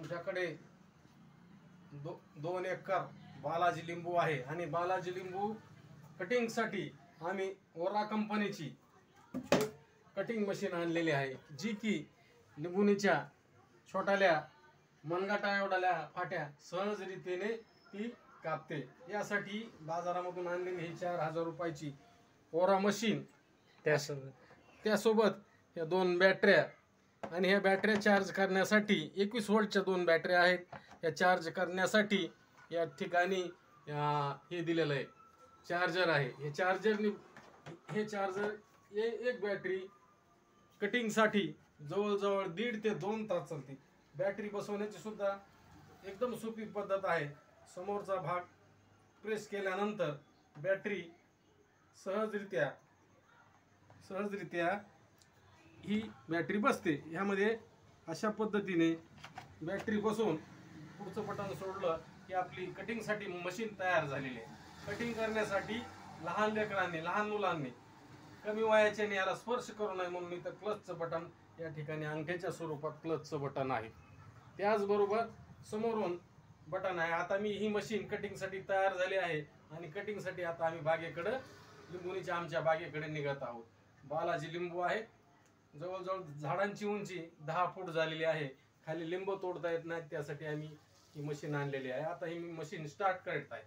आमच्याकडे 2 एकर बालाजी लिंबू आहे आणि बालाजी लिंबू कटिंगसाठी आम्ही ओरा कंपनीची कटिंग मशीन आणलेली आहे, जी की लिंबुनीच्या छोट्याल्या मनगटा एवढ्या फाट्या सहजरित्याने ती कापते. यासाठी बाजारामधून आणलेली ही 4000 रुपयाची ओरा मशीन, त्यासोबत या 2 बॅटऱ्या आणि ह्या बॅटऱ्या चार्ज करण्यासाठी 21 व्होल्टच्या 2 बॅटऱ्या आहेत. या चार्ज करण्यासाठी या ठिकाणी हे दिलेलं आहे, चार्जर आहे. हे चार्जर एक बॅटरी कटिंगसाठी जवळजवळ 1.5 ते 2 तास चालते. बॅटरी बसवण्याची सुद्धा एकदम सोपी पद्धत आहे. समोरचा भाग प्रेस केल्यानंतर बॅटरी सहजरित्या ही बॅटरी बसते. ह्यामध्ये अशा पद्धतीने बॅटरी बसवून पुढचं बटन सोडलं की आपली कटिंगसाठी मशीन तयार झालेली आहे. कटिंग करण्यासाठी लहान मुलांनी कमी वयाच्याने याला स्पर्श करू नये म्हणून इथं क्लचचं बटन या ठिकाणी अंगठ्याच्या स्वरूपात क्लचचं बटन आहे. त्याचबरोबर समोरून बटन आहे. आता मी ही मशीन कटिंगसाठी तयार झाली आहे आणि कटिंगसाठी आता आम्ही बागेकडे लिंबुनीच्या आमच्या बागेकडे निघत आहोत. बालाजी लिंबू आहे. जवळजवळ झाडांची उंची 10 फूट झालेली आहे. खाली लिंब तोडता येत नाहीत, त्यासाठी आम्ही ही मशीन आणलेली आहे. आता ही मशीन स्टार्ट करत आहे.